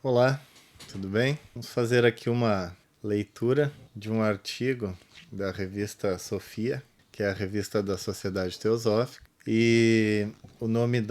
Olá, tudo bem? Vamos fazer aqui uma leitura de um artigo da revista Sofia, que é a revista da Sociedade Teosófica, e o nome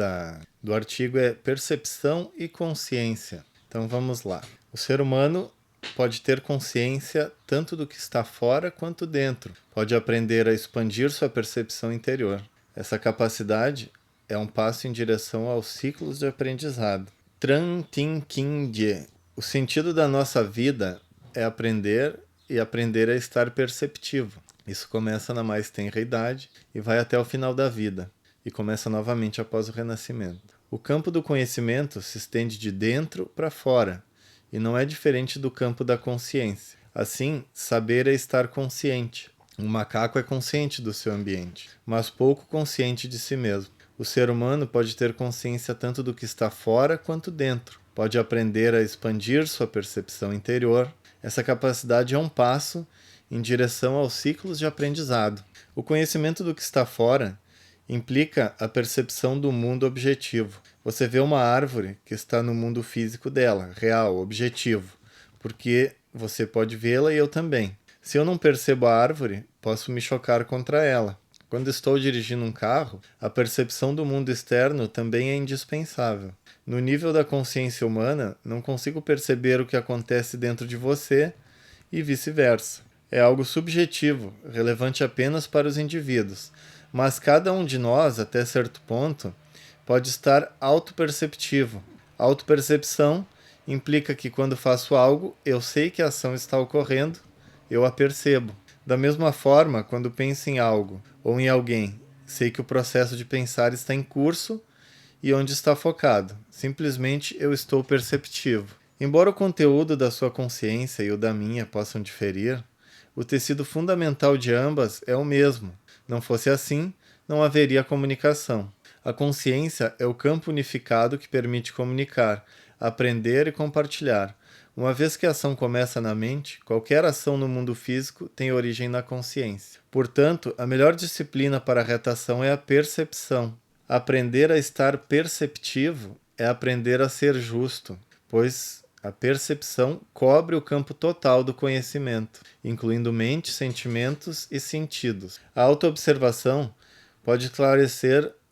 do artigo é Percepção e Consciência. Então vamos lá. O ser humano pode ter consciência tanto do que está fora quanto dentro. Pode aprender a expandir sua percepção interior. Essa capacidade é um passo em direção aos ciclos de aprendizado. Tran Tin Kin Je. O sentido da nossa vida é aprender e aprender a estar perceptivo. Isso começa na mais tenra idade e vai até o final da vida, e começa novamente após o renascimento. O campo do conhecimento se estende de dentro para fora, e não é diferente do campo da consciência. Assim, saber é estar consciente. Um macaco é consciente do seu ambiente, mas pouco consciente de si mesmo. O ser humano pode ter consciência tanto do que está fora quanto dentro. Pode aprender a expandir sua percepção interior. Essa capacidade é um passo em direção aos ciclos de aprendizado. O conhecimento do que está fora implica a percepção do mundo objetivo. Você vê uma árvore que está no mundo físico dela, real, objetivo, porque você pode vê-la e eu também. Se eu não percebo a árvore, posso me chocar contra ela. Quando estou dirigindo um carro, a percepção do mundo externo também é indispensável. No nível da consciência humana, não consigo perceber o que acontece dentro de você e vice-versa. É algo subjetivo, relevante apenas para os indivíduos, mas cada um de nós, até certo ponto, pode estar autoperceptivo. Autopercepção implica que quando faço algo, eu sei que a ação está ocorrendo, eu a percebo. Da mesma forma, quando penso em algo ou em alguém, sei que o processo de pensar está em curso e onde está focado. Simplesmente eu estou perceptivo. Embora o conteúdo da sua consciência e o da minha possam diferir, o tecido fundamental de ambas é o mesmo. Não fosse assim, não haveria comunicação. A consciência é o campo unificado que permite comunicar, aprender e compartilhar. Uma vez que a ação começa na mente, qualquer ação no mundo físico tem origem na consciência. Portanto, a melhor disciplina para a reta ação é a percepção. Aprender a estar perceptivo é aprender a ser justo, pois a percepção cobre o campo total do conhecimento, incluindo mente, sentimentos e sentidos. A autoobservação pode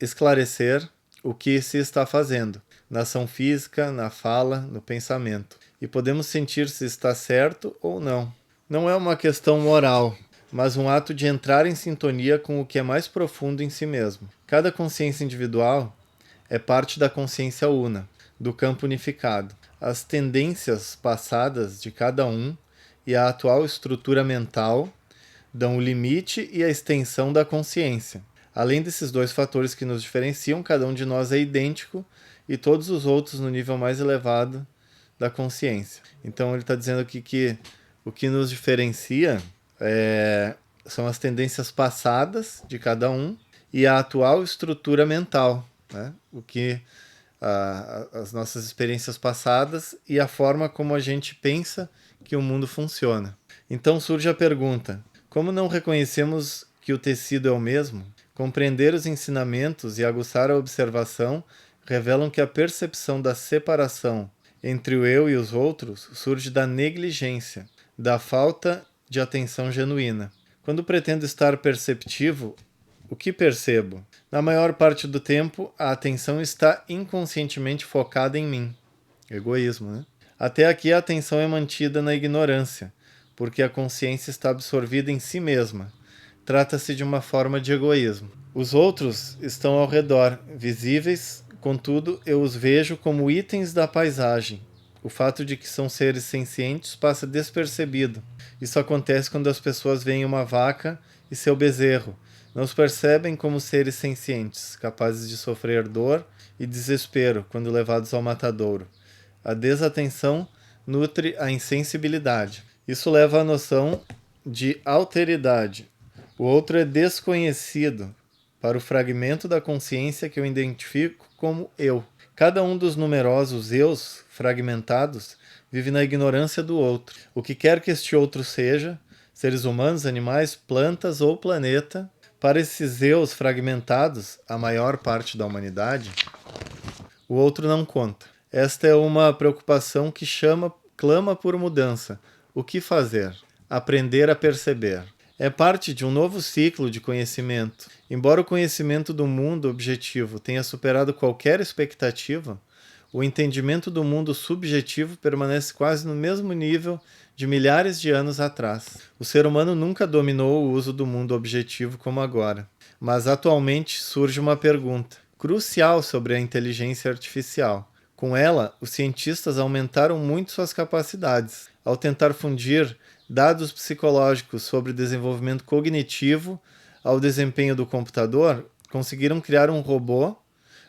esclarecer o que se está fazendo, na ação física, na fala, no pensamento. E podemos sentir se está certo ou não. Não é uma questão moral, mas um ato de entrar em sintonia com o que é mais profundo em si mesmo. Cada consciência individual é parte da consciência una, do campo unificado. As tendências passadas de cada um e a atual estrutura mental dão o limite e a extensão da consciência. Além desses dois fatores que nos diferenciam, cada um de nós é idêntico e todos os outros no nível mais elevado da consciência. Então ele está dizendo aqui que o que nos diferencia são as tendências passadas de cada um e a atual estrutura mental, né? As nossas experiências passadas e a forma como a gente pensa que o mundo funciona. Então surge a pergunta: como não reconhecemos que o tecido é o mesmo? Compreender os ensinamentos e aguçar a observação revelam que a percepção da separação entre o eu e os outros surge da negligência, da falta de atenção genuína. Quando pretendo estar perceptivo, o que percebo? Na maior parte do tempo, a atenção está inconscientemente focada em mim. Egoísmo, né? Até aqui a atenção é mantida na ignorância, porque a consciência está absorvida em si mesma. Trata-se de uma forma de egoísmo. Os outros estão ao redor, visíveis. Contudo, eu os vejo como itens da paisagem. O fato de que são seres sencientes passa despercebido. Isso acontece quando as pessoas veem uma vaca e seu bezerro. Não os percebem como seres sencientes, capazes de sofrer dor e desespero quando levados ao matadouro. A desatenção nutre a insensibilidade. Isso leva à noção de alteridade. O outro é desconhecido para o fragmento da consciência que eu identifico como eu. Cada um dos numerosos eus fragmentados vive na ignorância do outro. O que quer que este outro seja, seres humanos, animais, plantas ou planeta, para esses eus fragmentados, a maior parte da humanidade, o outro não conta. Esta é uma preocupação que clama por mudança. O que fazer? Aprender a perceber. É parte de um novo ciclo de conhecimento. Embora o conhecimento do mundo objetivo tenha superado qualquer expectativa, o entendimento do mundo subjetivo permanece quase no mesmo nível de milhares de anos atrás. O ser humano nunca dominou o uso do mundo objetivo como agora. Mas atualmente surge uma pergunta crucial sobre a inteligência artificial. Com ela, os cientistas aumentaram muito suas capacidades ao tentar fundir dados psicológicos sobre desenvolvimento cognitivo ao desempenho do computador. Conseguiram criar um robô,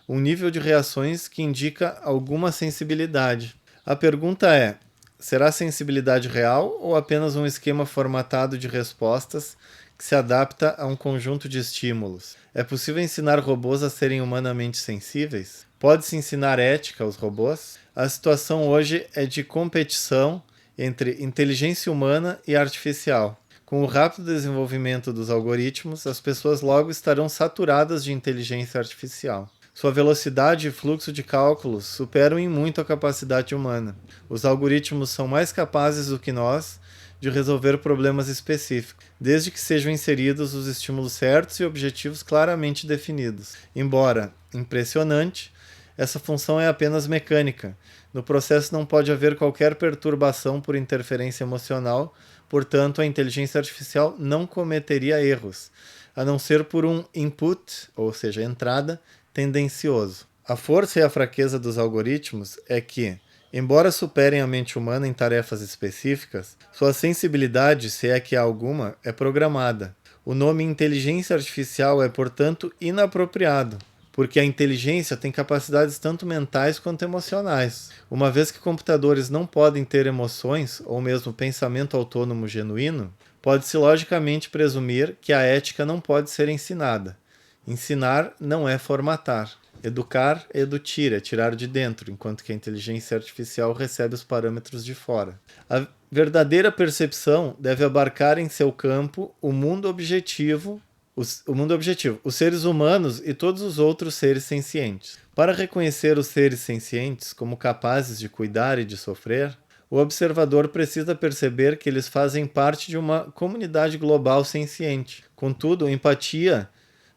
um nível de reações que indica alguma sensibilidade. A pergunta é: será sensibilidade real ou apenas um esquema formatado de respostas que se adapta a um conjunto de estímulos? É possível ensinar robôs a serem humanamente sensíveis? Pode-se ensinar ética aos robôs? A situação hoje é de competição entre inteligência humana e artificial. Com o rápido desenvolvimento dos algoritmos, as pessoas logo estarão saturadas de inteligência artificial. Sua velocidade e fluxo de cálculos superam em muito a capacidade humana. Os algoritmos são mais capazes do que nós de resolver problemas específicos, desde que sejam inseridos os estímulos certos e objetivos claramente definidos. Embora impressionante, essa função é apenas mecânica. No processo não pode haver qualquer perturbação por interferência emocional, portanto a inteligência artificial não cometeria erros, a não ser por um input, ou seja, entrada, tendencioso. A força e a fraqueza dos algoritmos é que, embora superem a mente humana em tarefas específicas, sua sensibilidade, se é que há alguma, é programada. O nome inteligência artificial é, portanto, inapropriado, porque a inteligência tem capacidades tanto mentais quanto emocionais. Uma vez que computadores não podem ter emoções ou mesmo pensamento autônomo genuíno, pode-se logicamente presumir que a ética não pode ser ensinada. Ensinar não é formatar. Educar é edutir, é tirar de dentro, enquanto que a inteligência artificial recebe os parâmetros de fora. A verdadeira percepção deve abarcar em seu campo o mundo objetivo, os seres humanos e todos os outros seres sencientes. Para reconhecer os seres sencientes como capazes de cuidar e de sofrer, o observador precisa perceber que eles fazem parte de uma comunidade global senciente. Contudo, empatia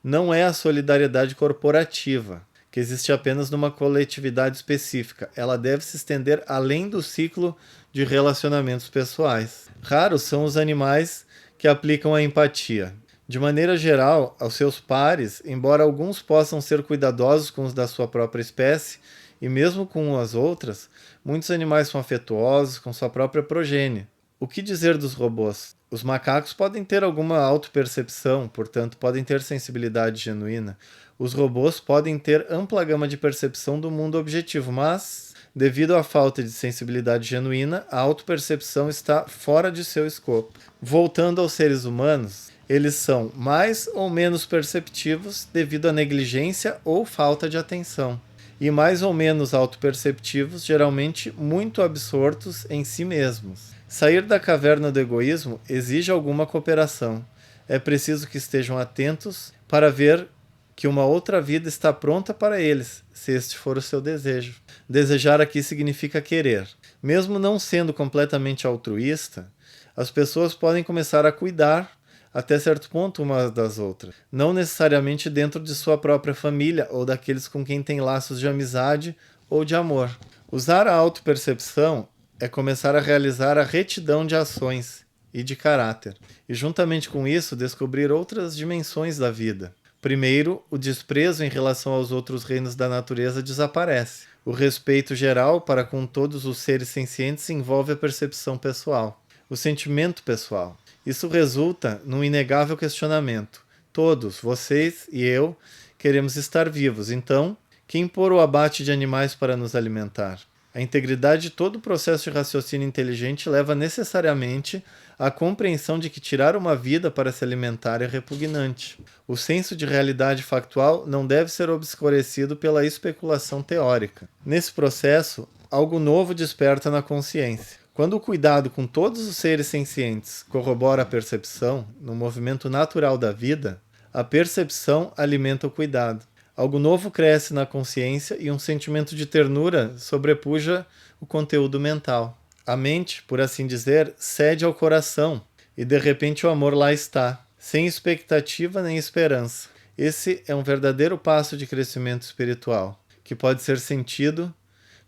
não é a solidariedade corporativa, que existe apenas numa coletividade específica. Ela deve se estender além do ciclo de relacionamentos pessoais. Raros são os animais que aplicam a empatia. De maneira geral, aos seus pares, embora alguns possam ser cuidadosos com os da sua própria espécie, e mesmo com as outras, muitos animais são afetuosos com sua própria progênie. O que dizer dos robôs? Os macacos podem ter alguma autopercepção, portanto, podem ter sensibilidade genuína. Os robôs podem ter ampla gama de percepção do mundo objetivo, mas, devido à falta de sensibilidade genuína, a autopercepção está fora de seu escopo. Voltando aos seres humanos, eles são mais ou menos perceptivos devido à negligência ou falta de atenção, e mais ou menos autoperceptivos, geralmente muito absortos em si mesmos. Sair da caverna do egoísmo exige alguma cooperação. É preciso que estejam atentos para ver que uma outra vida está pronta para eles, se este for o seu desejo. Desejar aqui significa querer. Mesmo não sendo completamente altruísta, as pessoas podem começar a cuidar até certo ponto umas das outras, não necessariamente dentro de sua própria família ou daqueles com quem tem laços de amizade ou de amor. Usar a autopercepção é começar a realizar a retidão de ações e de caráter, e juntamente com isso descobrir outras dimensões da vida. Primeiro, o desprezo em relação aos outros reinos da natureza desaparece. O respeito geral para com todos os seres sencientes envolve a percepção pessoal, o sentimento pessoal. Isso resulta num inegável questionamento. Todos, vocês e eu, queremos estar vivos. Então, quem impor o abate de animais para nos alimentar? A integridade de todo o processo de raciocínio inteligente leva necessariamente à compreensão de que tirar uma vida para se alimentar é repugnante. O senso de realidade factual não deve ser obscurecido pela especulação teórica. Nesse processo, algo novo desperta na consciência. Quando o cuidado com todos os seres sencientes corrobora a percepção, no movimento natural da vida, a percepção alimenta o cuidado. Algo novo cresce na consciência e um sentimento de ternura sobrepuja o conteúdo mental. A mente, por assim dizer, cede ao coração e de repente o amor lá está, sem expectativa nem esperança. Esse é um verdadeiro passo de crescimento espiritual, que pode ser sentido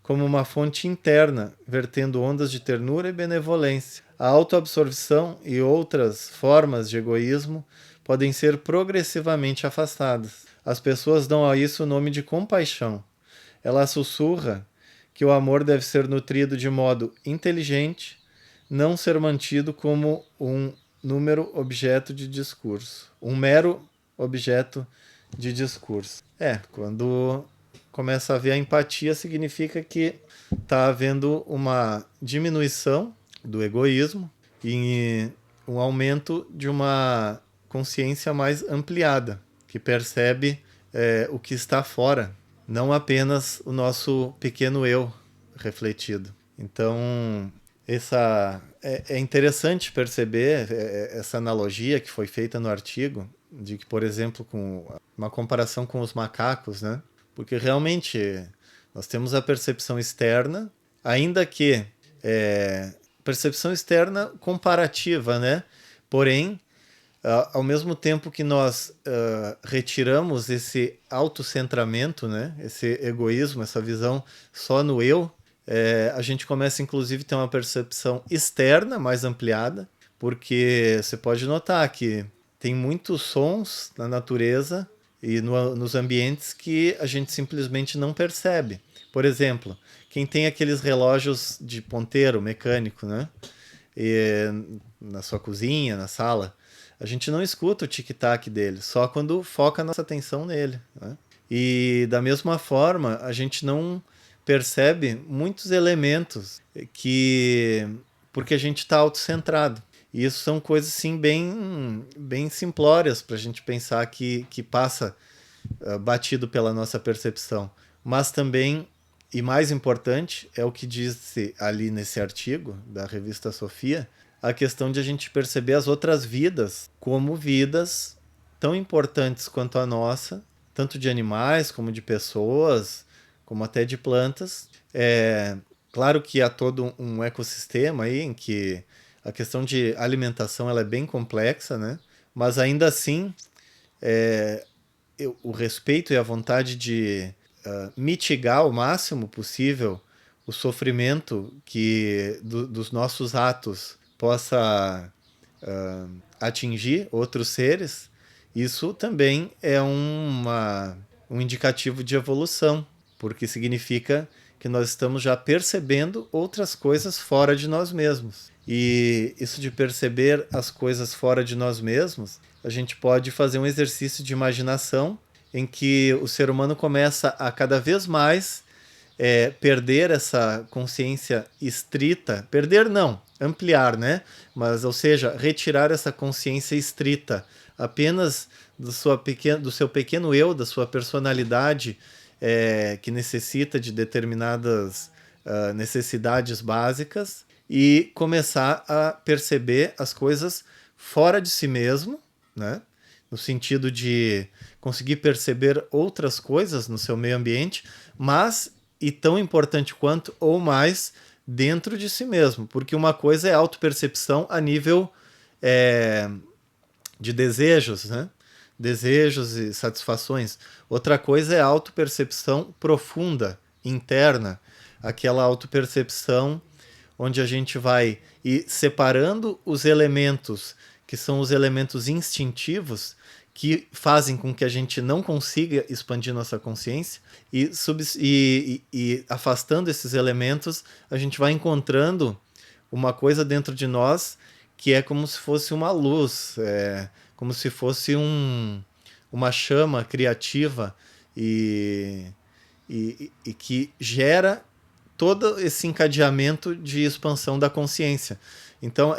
como uma fonte interna, vertendo ondas de ternura e benevolência. A autoabsorção e outras formas de egoísmo podem ser progressivamente afastadas. As pessoas dão a isso o nome de compaixão. Ela sussurra que o amor deve ser nutrido de modo inteligente, não ser mantido como um número objeto de discurso, um mero objeto de discurso. Quando começa a haver a empatia, significa que está havendo uma diminuição do egoísmo e um aumento de uma consciência mais ampliada, que percebe o que está fora, não apenas o nosso pequeno eu refletido. Então, é interessante perceber essa analogia que foi feita no artigo, de que, por exemplo, com uma comparação com os macacos, né? Porque realmente nós temos a percepção externa, ainda que percepção externa comparativa, né? Porém, ao mesmo tempo que nós retiramos esse autocentramento, né? Esse egoísmo, essa visão só no eu, a gente começa inclusive a ter uma percepção externa mais ampliada, porque você pode notar que tem muitos sons na natureza e nos ambientes que a gente simplesmente não percebe. Por exemplo, quem tem aqueles relógios de ponteiro mecânico, né? Na sua cozinha, na sala, a gente não escuta o tic-tac dele, só quando foca a nossa atenção nele, né? E da mesma forma, a gente não percebe muitos elementos porque a gente está autocentrado. E isso são coisas assim bem simplórias para a gente pensar que passa batido pela nossa percepção. Mas também, e mais importante, é o que disse ali nesse artigo da revista Sofia, a questão de a gente perceber as outras vidas como vidas tão importantes quanto a nossa, tanto de animais como de pessoas, como até de plantas. Claro que há todo um ecossistema aí em que a questão de alimentação ela é bem complexa, né? Mas ainda assim, o respeito e a vontade de mitigar o máximo possível o sofrimento que dos nossos atos possa atingir outros seres, isso também é um indicativo de evolução, porque significa que nós estamos já percebendo outras coisas fora de nós mesmos. E isso de perceber as coisas fora de nós mesmos, a gente pode fazer um exercício de imaginação em que o ser humano começa a cada vez mais perder essa consciência estrita, perder não, ampliar, né? Mas, ou seja, retirar essa consciência estrita apenas do seu pequeno eu, da sua personalidade, que necessita de determinadas necessidades básicas, e começar a perceber as coisas fora de si mesmo, né? No sentido de conseguir perceber outras coisas no seu meio ambiente, mas, e tão importante quanto, ou mais, dentro de si mesmo. Porque uma coisa é autopercepção a nível de desejos, né? Desejos e satisfações. Outra coisa é a autopercepção profunda, interna, aquela autopercepção onde a gente vai ir separando os elementos que são os elementos instintivos que fazem com que a gente não consiga expandir nossa consciência e afastando esses elementos, a gente vai encontrando uma coisa dentro de nós que é como se fosse uma luz, como se fosse uma chama criativa e que gera todo esse encadeamento de expansão da consciência. Então,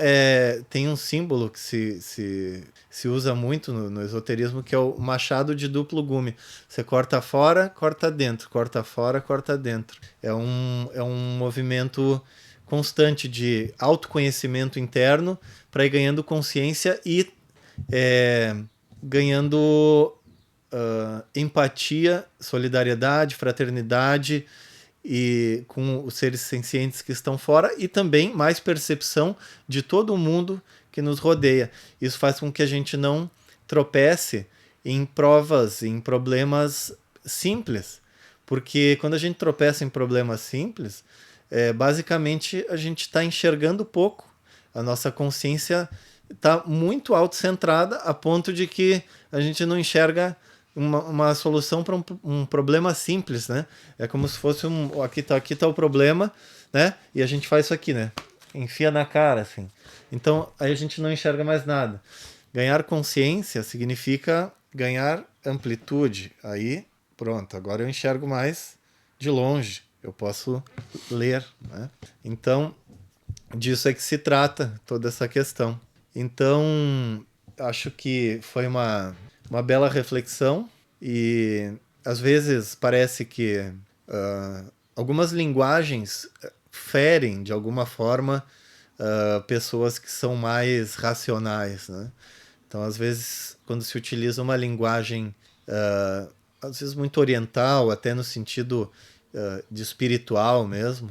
tem um símbolo que se usa muito no esoterismo, que é o machado de duplo gume. Você corta fora, corta dentro, corta fora, corta dentro. É um movimento constante de autoconhecimento interno para ir ganhando consciência e ganhando empatia, solidariedade, fraternidade e com os seres sencientes que estão fora, e também mais percepção de todo o mundo que nos rodeia. Isso faz com que a gente não tropece em provas, em problemas simples, porque quando a gente tropeça em problemas simples, basicamente a gente está enxergando pouco. A nossa consciência está muito autocentrada a ponto de que a gente não enxerga uma solução para um problema simples, né? É como se fosse aqui tá o problema, né? E a gente faz isso aqui, né? Enfia na cara, assim. Então, aí a gente não enxerga mais nada. Ganhar consciência significa ganhar amplitude. Aí, pronto, agora eu enxergo mais de longe. Eu posso ler, né? Então, disso é que se trata toda essa questão. Então, acho que foi uma bela reflexão e às vezes parece que algumas linguagens ferem de alguma forma pessoas que são mais racionais, né? Então, às vezes, quando se utiliza uma linguagem às vezes muito oriental, até no sentido de espiritual mesmo,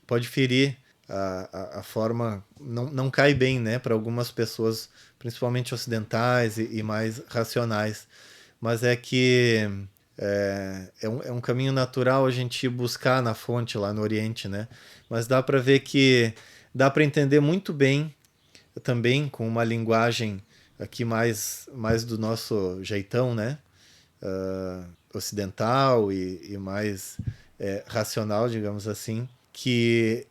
pode ferir a forma, não cai bem, né, para algumas pessoas, principalmente ocidentais e mais racionais. Mas é que é um caminho natural a gente buscar na fonte lá no Oriente, né? Mas dá para ver que dá para entender muito bem também com uma linguagem aqui mais do nosso jeitão, né? Ocidental e mais racional, digamos assim, que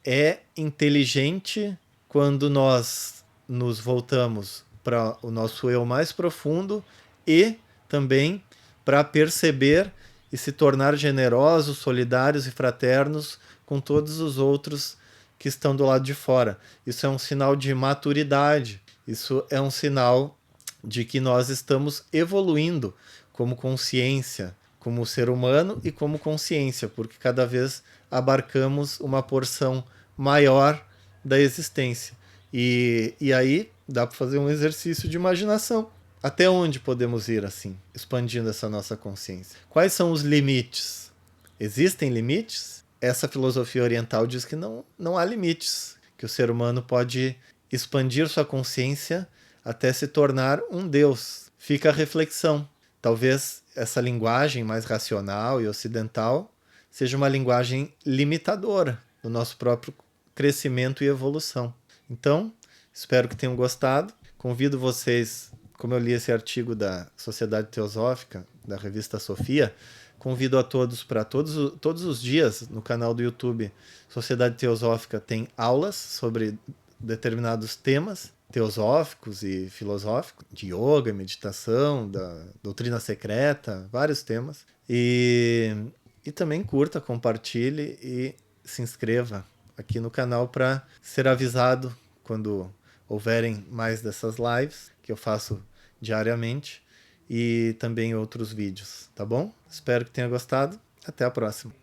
é inteligente quando nós nos voltamos para o nosso eu mais profundo e também para perceber e se tornar generosos, solidários e fraternos com todos os outros que estão do lado de fora. Isso é um sinal de maturidade, isso é um sinal de que nós estamos evoluindo como consciência, como ser humano e como consciência, porque cada vez abarcamos uma porção maior da existência. E aí dá para fazer um exercício de imaginação. Até onde podemos ir assim, expandindo essa nossa consciência? Quais são os limites? Existem limites? Essa filosofia oriental diz que não há limites, que o ser humano pode expandir sua consciência até se tornar um Deus. Fica a reflexão. Talvez essa linguagem mais racional e ocidental seja uma linguagem limitadora do nosso próprio crescimento e evolução. Então, espero que tenham gostado. Convido vocês, como eu li esse artigo da Sociedade Teosófica, da revista Sofia, convido a todos para todos os dias no canal do YouTube Sociedade Teosófica tem aulas sobre determinados temas teosóficos e filosóficos, de yoga, meditação, da doutrina secreta, vários temas. E também curta, compartilhe e se inscreva aqui no canal para ser avisado quando houverem mais dessas lives que eu faço diariamente e também outros vídeos, tá bom? Espero que tenha gostado. Até a próxima.